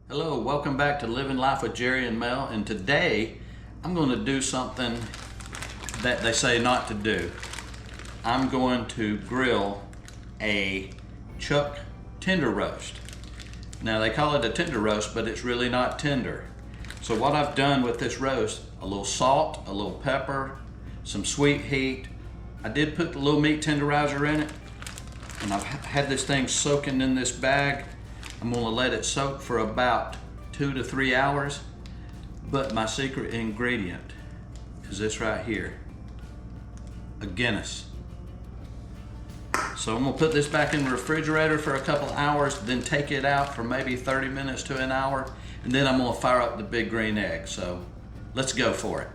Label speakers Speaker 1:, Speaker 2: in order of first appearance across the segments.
Speaker 1: Hello, welcome back to Living Life with Jerry and Mel, and today I'm going to do something that they say not to do. I'm going to grill a chuck tender roast. Now they call it a tender roast, but it's really not tender. So what I've done with this roast, a little salt, a little pepper, some sweet heat. I did put the little meat tenderizer in it, and I've had this thing soaking in this bag. I'm gonna let it soak for about 2 to 3 hours, but my secret ingredient is this right here, a Guinness. So I'm gonna put this back in the refrigerator for a couple hours, then take it out for maybe 30 minutes to an hour, and then I'm gonna fire up the big green egg. So let's go for it.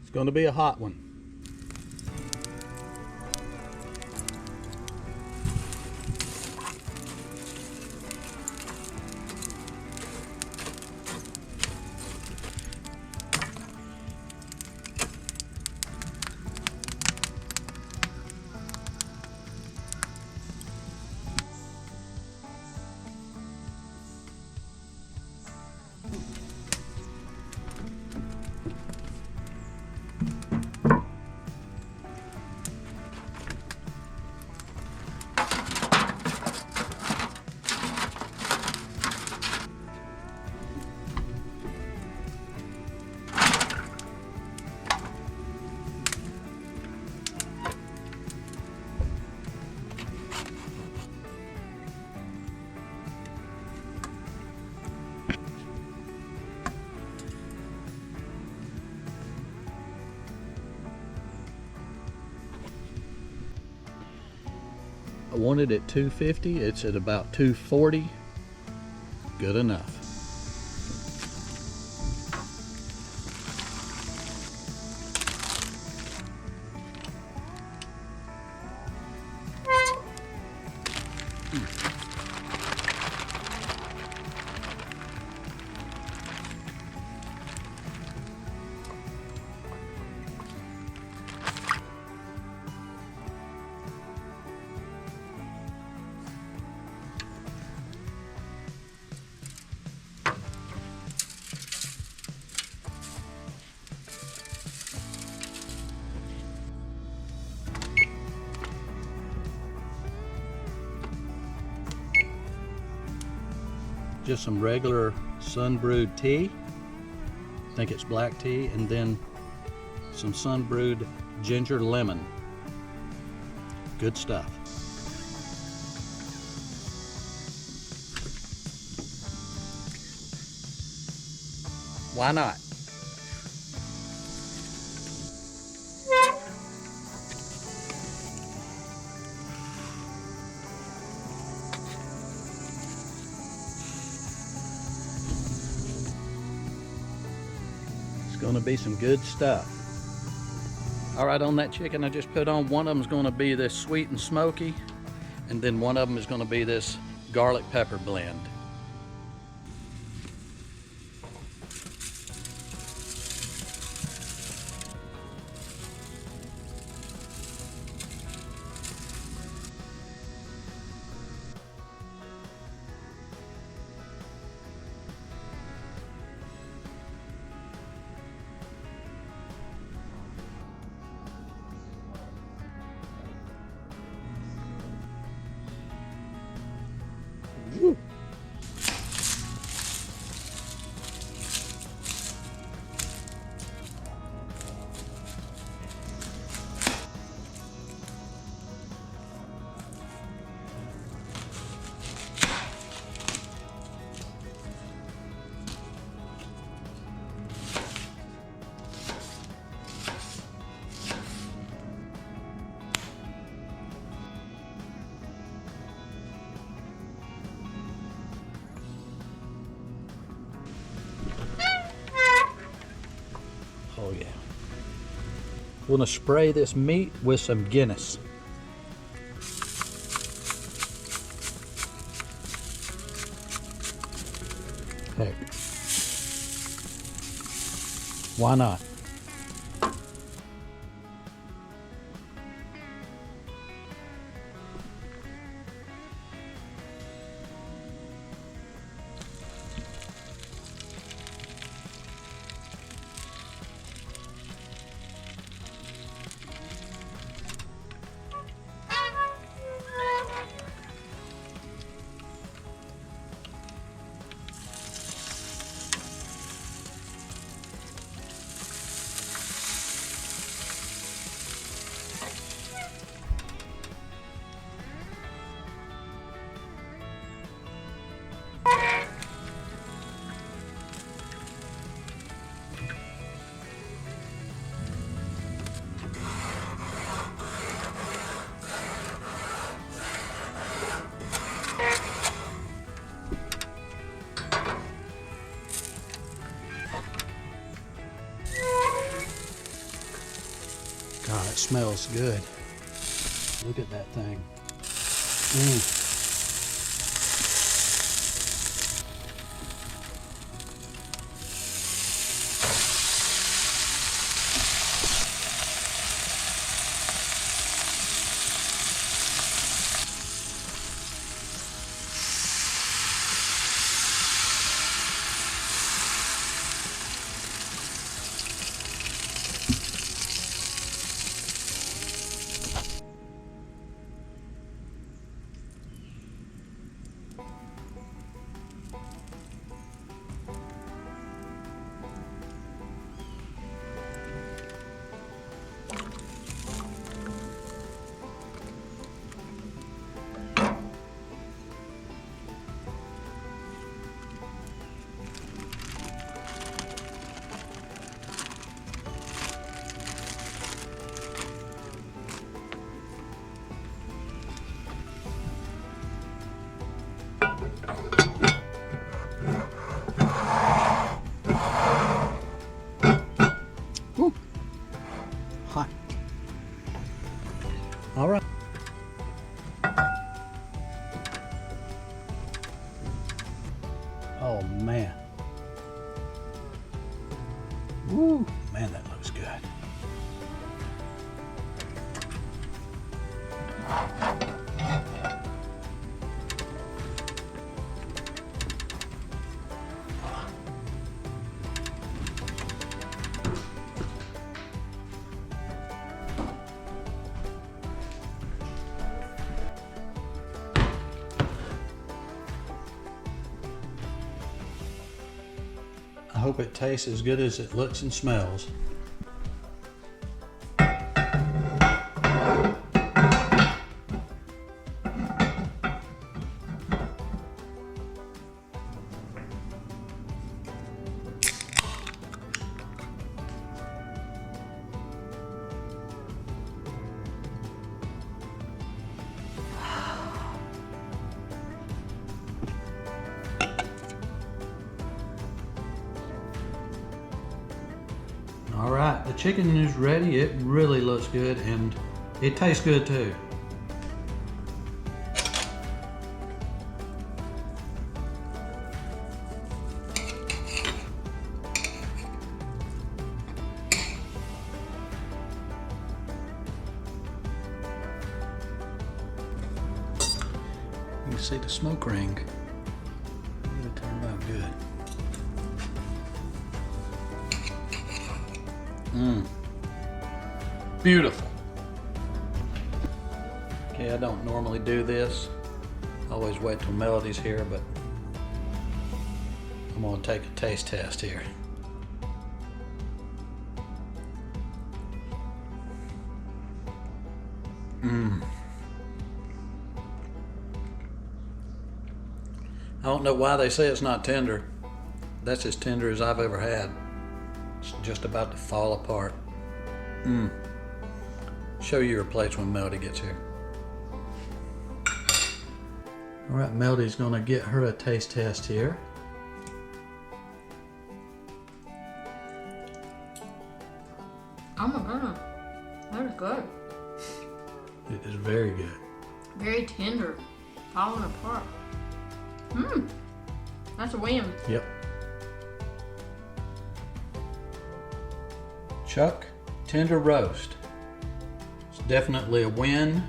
Speaker 1: It's going to be a hot one. I want it at 250, it's at about 240, good enough. Just some regular sun-brewed tea, I think it's black tea, and then some sun-brewed ginger lemon. Good stuff. Why not? Going to be some good stuff. All right, on that chicken I just put on, one of them is going to be this sweet and smoky, and then one of them is going to be this garlic pepper blend. We're gonna spray this meat with some Guinness. Heck, why not? God, it smells good. Look at that thing. Ooh, hot. All right. Oh man. Woo, man, that looks good. I hope it tastes as good as it looks and smells. All right, the chicken is ready. It really looks good and it tastes good too. You can see the smoke ring. It turned out good. Beautiful. Okay, I don't normally do this. I always wait till Melody's here, but I'm gonna take a taste test here. I don't know why they say it's not tender. That's as tender as I've ever had. It's just about to fall apart. Show you your plates when Melody gets here. All right, Melody's gonna get her a taste test here.
Speaker 2: Oh my god. That is good.
Speaker 3: It is very good.
Speaker 2: Very tender. Falling apart. Mmm. That's a win.
Speaker 3: Yep.
Speaker 1: Chuck tender roast. It's definitely a win.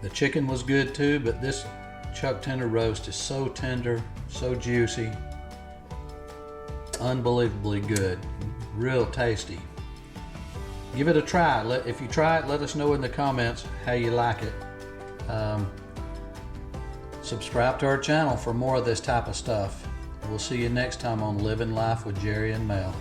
Speaker 1: The chicken was good too, but this chuck tender roast is so tender, so juicy, unbelievably good, real tasty. Give it a try. If you try it, let us know in the comments how you like it. Subscribe to our channel for more of this type of stuff. We'll see you next time on Living Life with Jerry and Mel.